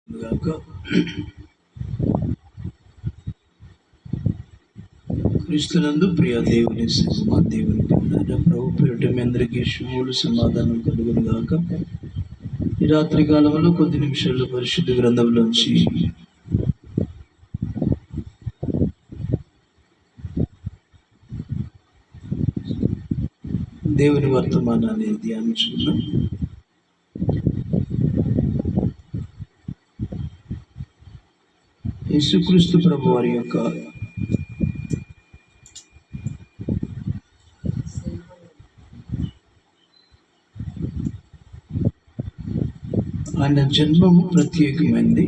గాక క్రీస్తునందు ప్రియ దేవుని సింహ దేవునికి ప్రభు పేరిట మీ అందరికీ శుభములు సమాధానం కలుగును గాక. ఈ రాత్రి కాలంలో కొద్ది నిమిషాల్లో పరిశుద్ధ గ్రంథంలోంచి దేవుని వర్తమానాన్ని ధ్యానించుకున్నాం. యేసుక్రీస్తు ప్రభు వారి యొక్క ఆయన జన్మము ప్రత్యేకమైంది.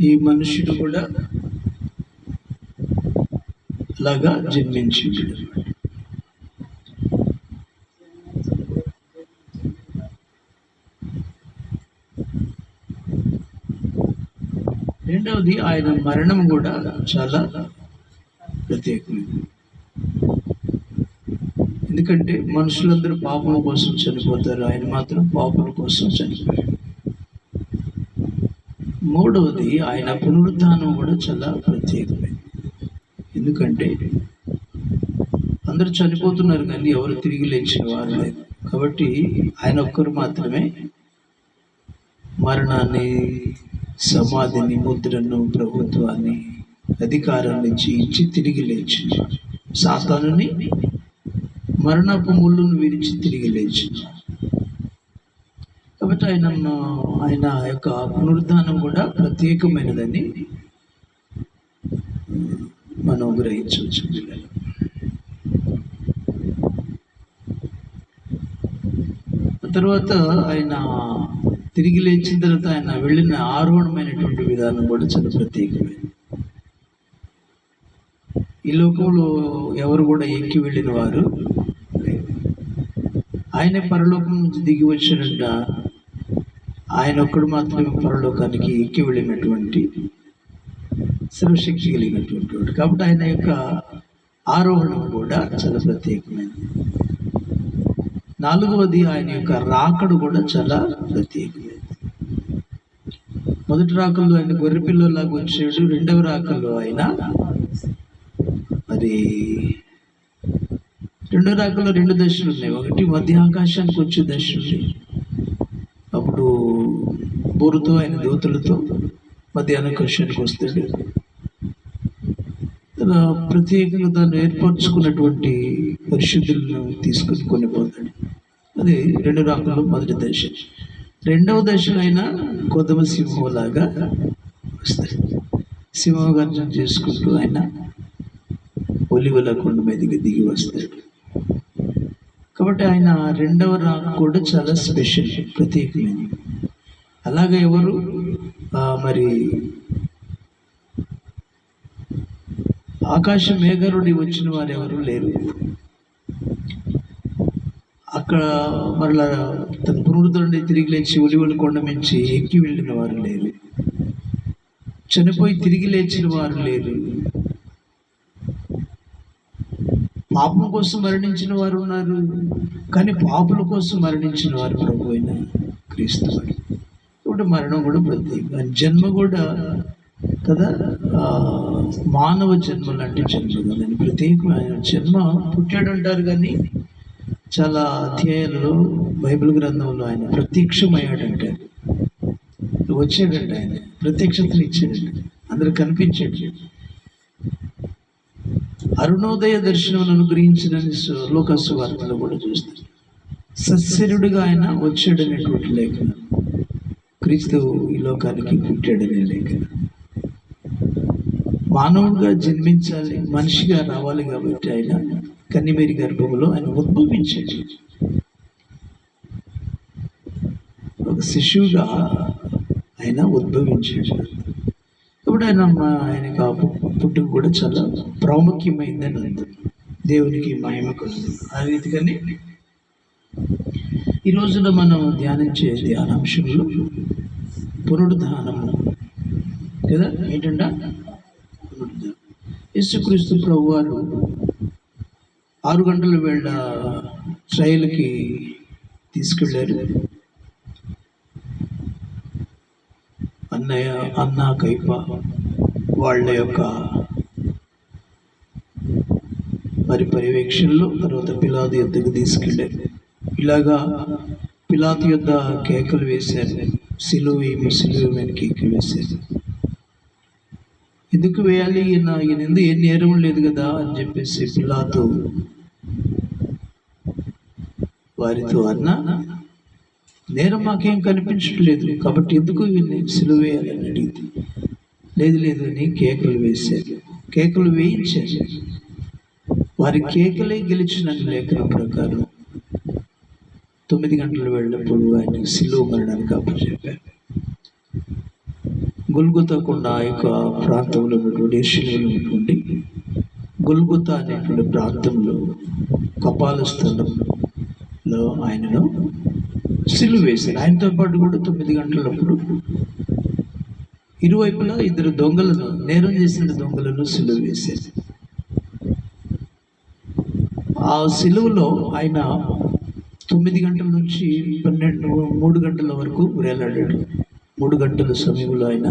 ఈ మనుషుడు కూడా అలాగా జన్మించింది. రెండవది ఆయన మరణం కూడా చాలా ప్రత్యేకమైంది. ఎందుకంటే మనుషులందరూ పాపం కోసం చనిపోతారు, ఆయన మాత్రం పాపం కోసం చనిపోయాడు. మూడవది ఆయన పునరుద్ధానం కూడా చాలా ప్రత్యేకమైంది. ఎందుకంటే అందరూ చనిపోతున్నారు కానీ ఎవరు తిరిగి లేచిన వారు లేదు. కాబట్టి ఆయన ఒక్కరు మాత్రమే మరణాన్ని, సమాధిని, ముద్రను, ప్రభుత్వాన్ని, అధికారాన్ని జయించి తిరిగి లేచిన, సాతానుని మరణపు ముళ్ళును విరిచి తిరిగి లేచిన. కాబట్టి ఆయన యొక్క పునరుద్ధానం కూడా ప్రత్యేకమైనదని మనం గ్రహించవచ్చు. తర్వాత ఆయన తిరిగి లేచిన తర్వాత ఆయన వెళ్ళిన ఆరోహణమైనటువంటి విధానం కూడా చాలా ప్రత్యేకమైనది. ఈ లోకంలో ఎవరు కూడా ఎక్కి వెళ్ళిన వారు, ఆయనే పరలోకం నుంచి దిగి వచ్చినట్ట ఆయన ఒక్కడు మాత్రమే పరలోకానికి ఎక్కి వెళ్ళినటువంటి సర్వశక్తి కలిగినటువంటి వాడు. కాబట్టి ఆయన యొక్క ఆరోహణం కూడా చాలా ప్రత్యేకమైనది. నాలుగవది ఆయన యొక్క రాకడు కూడా చాలా ప్రత్యేకమైనది. మొదటి రాకల్లో ఆయన గొర్రెపిల్లలాగా వచ్చాడు. రెండవ రాకల్లో ఆయన రెండో రాకల్లో రెండు దశలు ఉన్నాయి. ఒకటి మధ్య ఆకాశానికి వచ్చే దశ ఉంది. అప్పుడు బోరుతో ఆయన దూతలతో మధ్య ఆకాశానికి వస్తాడు. ప్రత్యేకంగా దాన్ని ఏర్పరచుకున్నటువంటి పరిశుద్ధులను తీసుకుని కొనిపోతాడు. అది రెండు రాకల్లో మొదటి దశ. రెండవ దశలో అయినా కొదమ సింహంలాగా వస్తాడు. సింహగర్జన చేసుకుంటూ ఆయన ఒలివల కొండ మీదకి దిగి వస్తాడు. కాబట్టి ఆయన రెండవ రాక కూడా చాలా స్పెషల్, ప్రత్యేకమైనది. అలాగే ఎవరు మరి ఆకాశ మేఘరుడి వచ్చిన వారు ఎవరు లేరు. అక్కడ మరలా తన పునరుద్ధరణి తిరిగి లేచి ఒలివల కొండ మించి ఎక్కి వెళ్ళిన వారు లేరు. చనిపోయి తిరిగి లేచిన వారు లేరు. పాపం కోసం మరణించిన వారు ఉన్నారు, కానీ పాపుల కోసం మరణించిన వారు ప్రభు అయిన క్రీస్తు వారు. ఇప్పుడు మరణం కూడా ప్రత్యేక, జన్మ కూడా కదా, మానవ జన్మ లాంటి జన్మ కదండి, ప్రత్యేకమైన జన్మ. పుట్టాడు అంటారు కానీ చాలా అధ్యాయాలలో బైబిల్ గ్రంథంలో ఆయన ప్రత్యక్షమయ్యాడంటారు. వచ్చాడంట, ఆయన ప్రత్యక్షతలు ఇచ్చాడంట, అందరు కనిపించాడు. అరుణోదయ దర్శనం అనుగ్రహించిన లోకాసు వార్తలో కూడా చూస్తారు. సశరీరుడిగా ఆయన వచ్చాడనేటువంటి లేఖనం, క్రీస్తు ఈ లోకానికి పుట్టాడనే లేఖనం. మానవుడిగా జన్మించాలి, మనిషిగా రావాలి కాబట్టి ఆయన కన్నిమేరి గర్భంలో ఆయన ఉద్భవించాడు. ఒక శిశువుగా ఆయన ఉద్భవించాడు. కాబట్టి ఆయనకు ఆ పుట్టుక కూడా చాలా ప్రాముఖ్యమైందని అంది. దేవునికి మహిమ కలుగుతుంది. ఆ రీతిగానే ఈ రోజున మనం ధ్యానించే ధ్యానాంశంలో పునరుద్ధానము కదా. ఏంటంట? యేసుక్రీస్తు ప్రభువారు 6 గంటల వేళ ట్రయల్కి తీసుకెళ్ళారు. అన్నయ్య, అన్న, కైప వాళ్ళ యొక్క పర్యవేక్షణలో తర్వాత పిలాతు యొద్దకు తీసుకెళ్ళారు. ఇలాగా పిలాతు యొద్ద కేకలు వేశారు, సిలువేమో సిలువేమని కేకలు వేశారు. ఎందుకు వేయాలి, ఈయన ఎందుకు ఏ నేరం లేదు కదా అని చెప్పేసి పిలాతు వారితో అన్న, నేరం మాకేం కనిపించట్లేదు కాబట్టి ఎందుకు ఈయన్ని సిలువ వేయాలని అడిగితే, లేదు లేదు అని కేకలు వేశారు, కేకలు వేయించారు. వారి కేకలే గెలిచిన లేఖనం ప్రకారం 9 గంటలు వెళ్ళినప్పుడు ఆయన సిలువ మరణానికి అప్పచెప్పారు. గొల్గొతా కొండ ఆ యొక్క ప్రాంతంలో ఉన్నటువంటి ఉన్నటువంటి గొల్గొతా అనేటువంటి ప్రాంతంలో కపాల స్థలంలో ఆయనను సిలువ వేశారు. ఆయనతో పాటు కూడా 9 గంటలప్పుడు ఇరువైపులా 2 దొంగలను, నేరం చేసిన దొంగలను సిలువ వేశారు. ఆ సిలువలో ఆయన 9 గంటల నుంచి 3 గంటల వరకు వేలాడాడు. 3 గంటల సమయంలో ఆయన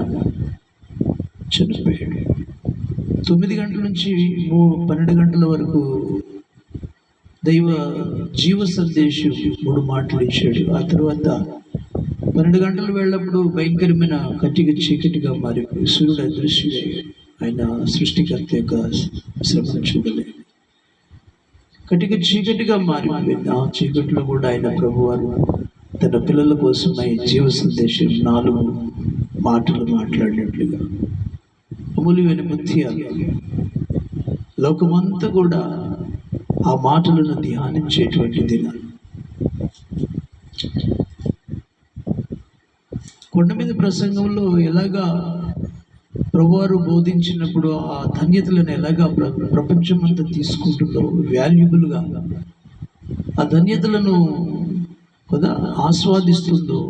చనిపోయాడు. 9 గంటల నుంచి 12 గంటల వరకు దైవ జీవ సందేశం 3 మాటలు ఇచ్చాడు. ఆ తర్వాత 12 గంటలు వెళ్ళినప్పుడు భయంకరమైన కట్టిగా చీకటిగా మారిపోయి సూర్యుడు అదృశ్యుడయ్యాడు. ఆయన సృష్టికర్త యొక్క శ్రమను చూడలేదు. కటిగా చీకటిగా మారిపోయింది. ఆ చీకటిలో కూడా ఆయన ప్రభువారు తన పిల్లల కోసమై జీవ సందేశం 4 మాటలు మాట్లాడినట్లుగా అమూల్యమైన ముత్యాలు. లోకమంతా కూడా ఆ మాటలను ధ్యానించేటువంటి దినాలు. కొండ మీద ప్రసంగంలో ఎలాగా ప్రభువారు బోధించినప్పుడు ఆ ధన్యతలను ఎలాగా ప్రపంచం అంతా తీసుకుంటుందో, వాల్యుబుల్గా ఆ ధన్యతలను కదా ఆస్వాదిస్తుందో,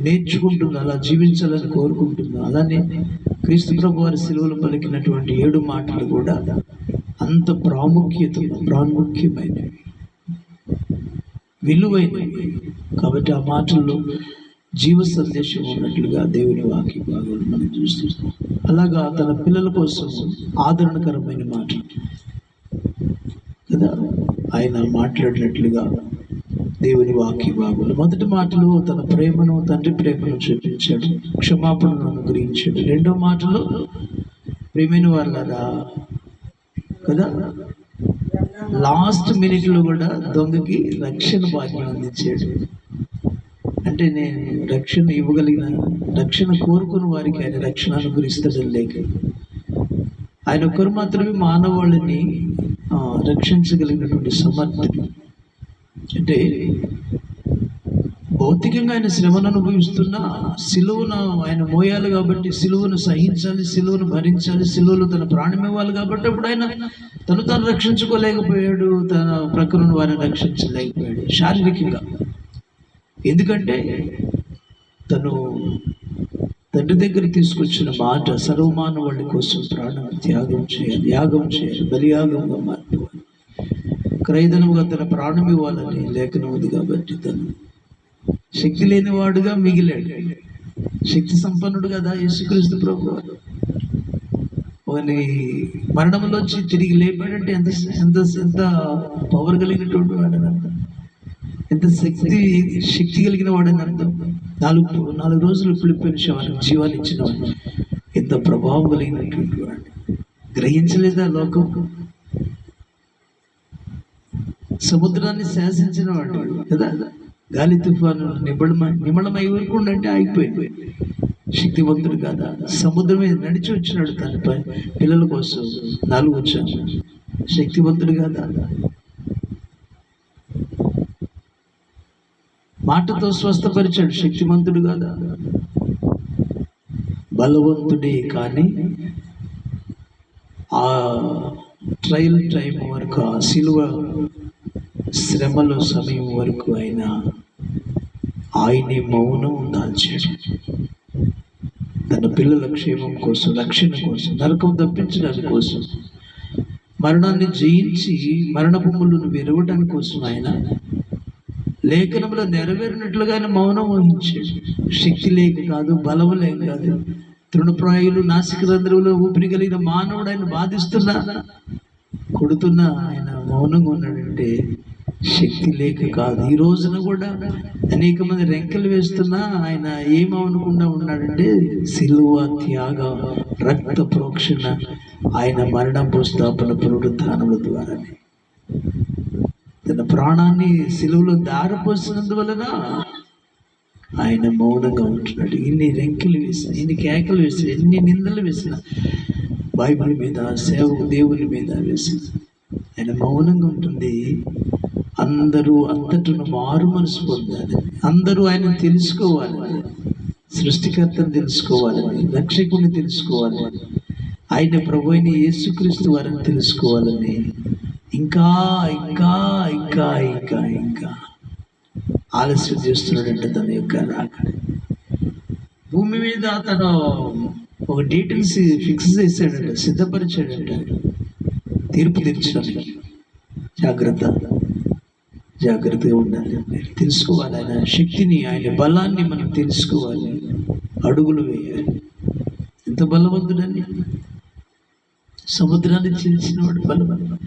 నేర్చుకుంటుందో, అలా జీవించాలని కోరుకుంటుందో, అలానే క్రీస్తు ప్రభువారి సిలువలో పలికినటువంటి 7 మాటలు కూడా అంత ప్రాముఖ్యమైనవి, విలువైనవి. కాబట్టి ఆ మాటల్లో జీవ సందేశం ఉన్నట్లుగా దేవుని వాక్య భాగాలు మనం చూస్తున్నాం. అలాగా తన పిల్లల కోసం ఆదరణకరమైన మాటలు కదా ఆయన మాట్లాడినట్లుగా దేవుని వాక్య భాగాలు. మొదటి మాటలో తన ప్రేమను, తండ్రి ప్రేమను చూపించాడు, క్షమాపణను అనుగ్రహించాడు. 2వ మాటలో ప్రేమైన వాళ్ళరా కదా లాస్ట్ మినిట్లో కూడా దొంగకి రక్షణ భాగ్యం అందించాడు. అంటే నేను రక్షణ ఇవ్వగలిగిన, రక్షణ కోరుకున్న వారికి ఆయన రక్షణ అనుగ్రహిస్తాడని లేక, ఆయన ఒక్కరు మాత్రమే మానవాళిని రక్షించగలిగినటువంటి సమర్థుడు. అంటే భౌతికంగా ఆయన శ్రమను అనుభవిస్తున్న సిలువను ఆయన మోయాలి కాబట్టి, సిలువను సహించాలి, సిలువను భరించాలి, సిలువలో తన ప్రాణం ఇవ్వాలి కాబట్టి అప్పుడు ఆయన తను రక్షించుకోలేకపోయాడు, తన ప్రక్కన వారిని రక్షించలేకపోయాడు శారీరకంగా. ఎందుకంటే తను తండ్రి దగ్గర తీసుకొచ్చిన మాట సర్వమానవాళ్ళ కోసం ప్రాణం యాగం చేయాలి, బలియాగంగా మారిపోవాలి, క్రయధనముగా తన ప్రాణం ఇవ్వాలని లేఖనం ఉంది. కాబట్టి తను శక్తి లేనివాడుగా మిగిలాడు, శక్తి సంపన్నుడు కదా యేసుక్రీస్తు ప్రభువారు. వాని మరణంలోంచి తిరిగి లేపాడంటే ఎంత ఎంత ఎంత పవర్ కలిగినటువంటి వాడని అర్థం, ఎంత శక్తి కలిగిన వాడని అర్థం. 4 రోజులు పిలిపిన శవానికి జీవాన్ని ఇచ్చిన వాడు, ఎంత ప్రభావం కలిగినటువంటి వాడు. గ్రహించలేదా లోకం? సముద్రాన్ని శాసించిన వాడు కదా, గాలి తుఫాను నిమళమై వరకు అంటే ఆగిపోయింది. శక్తివంతుడు కదా, సముద్రం మీద నడిచి వచ్చినాడు తన పిల్లల కోసం 4 వచ్చాను. శక్తివంతుడు కదా, మాటతో స్వస్థపరిచాడు. శక్తివంతుడు కదా, బలవంతుడే. కానీ ఆ ట్రయల్ టైం వరకు, ఆ సిలువ శ్రమలో సమయం వరకు ఆయనే మౌనం దాల్చాడు. తన పిల్లల క్షేమం కోసం, రక్షణ కోసం, నరకం తప్పించడానికి కోసం, మరణాన్ని జయించి మరణ భూములను విరవడానికి కోసం ఆయన లేఖనంలో నెరవేరినట్లుగా ఆయన మౌనం వహించాడు. శక్తి లేక కాదు, బలము లేక కాదు, తృణప్రాయులు నాసిక రంధ్రములో ఊపిరి కలిగిన మానవుడు ఆయన బాధిస్తున్నా, కొడుతున్నా ఆయన మౌనంగా ఉన్నాడంటే శక్తి లేక కాదు. ఈ రోజున కూడా అనేక మంది రెంకలు వేస్తున్నా ఆయన ఏమనుకుండా ఉన్నాడంటే సిలువ త్యాగ రక్త ప్రోక్షణ, ఆయన మరణం స్థాపన పునరుత్థానముల ద్వారానే తన ప్రాణాన్ని సిలువలో దారిపోసినందువలన ఆయన మౌనంగా ఉంటున్నాడు. ఇన్ని రెంకలు వేసిన, ఇన్ని కేకలు వేసిన, ఎన్ని నిందలు వేసిన, బైబిల్ మీద, సేవకు దేవుని మీద వేసిన ఆయన మౌనంగా ఉంటుంది. అందరూ అంతటను మారు మనసు పొందాలి, అందరూ ఆయన తెలుసుకోవాలని, సృష్టికర్తను తెలుసుకోవాలని, రక్షకుని తెలుసుకోవాలని, ఆయన ప్రభు అయిన యేసుక్రీస్తు వారిని తెలుసుకోవాలని ఇంకా ఇంకా ఇంకా ఇంకా ఇంకా ఆలస్యం చేస్తున్నాడంటే తన యొక్క రాకడ. భూమి మీద తను ఒక డీటెయిల్స్ ఫిక్స్ చేశాడంట, సిద్ధపరిచాడంట తీర్పు తీర్చడానికి. జాగ్రత్తగా ఉండాలి, తెలుసుకోవాలి ఆయన శక్తిని, ఆయన బలాన్ని మనం తెలుసుకోవాలి, అడుగులు వేయాలి. ఎంత బలవంతుడని, సముద్రాన్ని చీల్చినవాడు బలవంతుడు.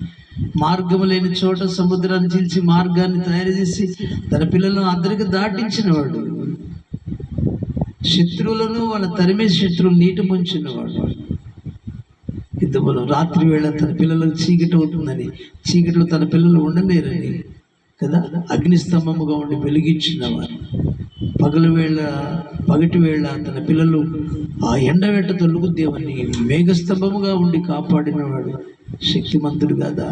మార్గము లేని చోట సముద్రాన్ని చీల్చి మార్గాన్ని తయారు చేసి తన పిల్లలను అందరికి దాటించినవాడు. శత్రువులను వాళ్ళ తరిమే శత్రువులు నీటి ముంచినవాడు. ఇంతలో రాత్రి వేళ తన పిల్లలకు చీకటి అవుతుందని, చీకటిలో తన పిల్లలు ఉండలేరని కదా అగ్నిస్తంభముగా ఉండి వెలిగించినవాడు. పగటి వేళ తన పిల్లలు ఆ ఎండవేట తొలుగుద్దేమని మేఘస్తంభముగా ఉండి కాపాడినవాడు శక్తిమంతుడు కదా.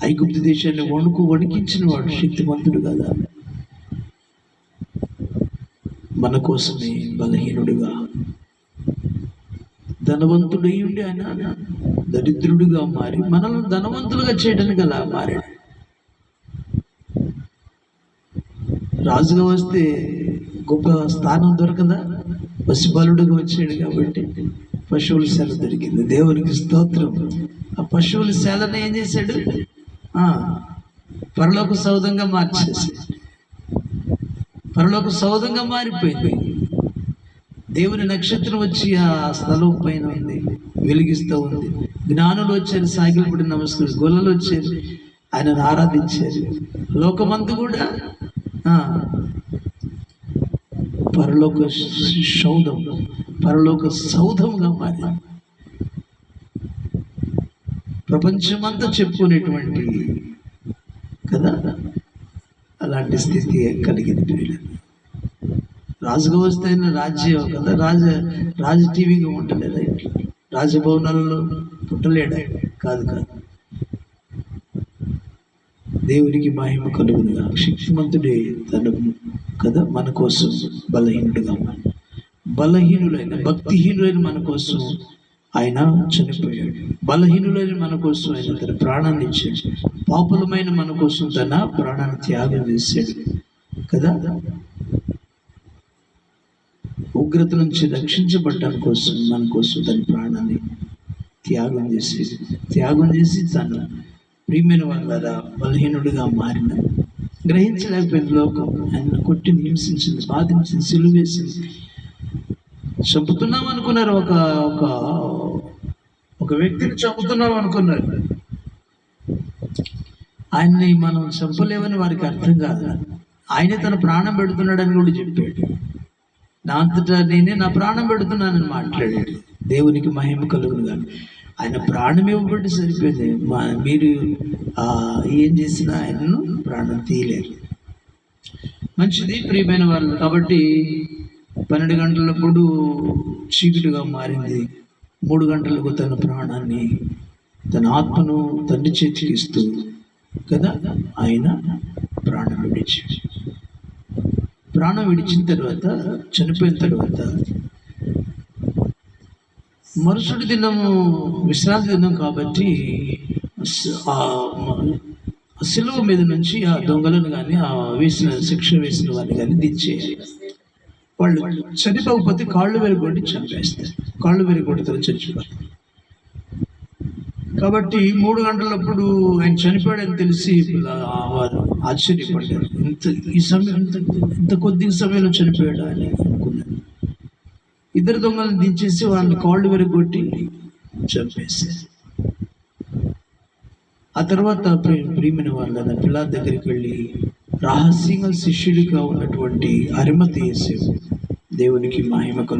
ఐగుప్తు దేశాన్ని వణికించినవాడు శక్తిమంతుడు కదా. మన కోసమే బలహీనుడిగా, ధనవంతుడై ఉండి ఆయన దరిద్రుడిగా మారి మనల్ని ధనవంతులుగా చేయడానికి అలా మారాడు. రాజుగా వస్తే గొప్ప స్థానం దొరకదా? పశుబలుడుగా వచ్చాడు కాబట్టి పశువుల శాల దొరికింది. దేవునికి స్తోత్రం. ఆ పశువుల శాలను ఏం చేశాడు? పరలోక సౌధంగా మార్చేసి, పరలోక సౌధంగా మారిపోయింది. దేవుని నక్షత్రం వచ్చి ఆ స్థలం పైన ఉంది, వెలిగిస్తూ ఉంది. జ్ఞానులు వచ్చారు, సాగిలపడి నమస్కారం, గొల్లలు వచ్చారు, ఆయనను ఆరాధించారు. లోకమంతా కూడా పరలోక సౌధంగా మారి ప్రపంచమంతా చెప్పుకునేటువంటి కదా అలాంటి స్థితి కలిగింది. రాజుగా వస్తే రాజ్యం కదా, రాజ టీవీగా ఉండలేదా? రాజభవనాలలో పుట్టలేడా? కాదు. దేవునికి మహిమ కలుగునుగా. శక్తిమంతుడే తను కదా మన కోసం బలహీనులైన భక్తిహీనులైన మన కోసం ఆయన చనిపోయాడు. బలహీనులైన మన కోసం ఆయన తన ప్రాణాన్ని ఇచ్చాడు. పాపులమైన మన కోసం తన ప్రాణాన్ని త్యాగం చేశాడు కదా. ఉగ్రత నుంచి రక్షించబడ్డం కోసం మన కోసం తన ప్రాణాన్ని త్యాగం చేసి తన ప్రియమైన వాళ్ళ బలహీనుడిగా మారిన గ్రహించలేకపోయింది లోకం. ఆయన కొట్టి హింసించింది, బాధించింది, సిలువేసింది. చంపుతున్నాం అనుకున్నారు, ఒక వ్యక్తిని చంపుతున్నాం అనుకున్నారు. ఆయన్ని మనం చంపలేమని వారికి అర్థం కాదు. ఆయనే తన ప్రాణం పెడుతున్నాడని కూడా చెప్పాడు. నా అంతటా నేనే నా ప్రాణం పెడుతున్నానని మాట్లాడాడు. దేవునికి మహిమ కలుగునుగా. ఆయన ప్రాణం ఇవ్వబట్టి సరిపోయింది. మీరు ఏం చేసినా ఆయనను ప్రాణం తీయలేరు. మంచిది ప్రియమైన వాళ్ళు. కాబట్టి 12 గంటలప్పుడు చీకటిగా మారింది. 3 గంటలకు తన ప్రాణాన్ని, తన ఆత్మను తండ్రి చేతికి ఇస్తూ కదా ఆయన ప్రాణం విడిచిన తర్వాత, చనిపోయిన తర్వాత మరుసటి దినము విశ్రాంతి దినం కాబట్టి ఆ శిలువ మీద నుంచి ఆ దొంగలను కానీ, ఆ శిక్ష వేసిన వారిని కానీ దించేయాలి. వాళ్ళు చనిపోకపోతే కాళ్ళు వెరగొట్టి చంపేస్తారు. కాళ్ళు వెరగొట్టుతారు, చచ్చిపోతారు. కాబట్టి 3 గంటలప్పుడు ఆయన చనిపోయాడని తెలిసి వారు ఆశ్చర్యపడ్డారు. ఇంత కొద్ది సమయంలో చనిపోయాడా అని అనుకున్నారు. 2 దొంగలను దించేసి వాళ్ళని కాళ్ళు విరగొట్టి చంపేశారు. ఆ తర్వాత ప్రియమైన వాళ్ళ పిల్లాడి దగ్గరికి వెళ్ళి రహస్యంగా శిష్యుడిగా ఉన్నటువంటి అరిమతయి యేసు, దేవునికి మహిమ కలుగును.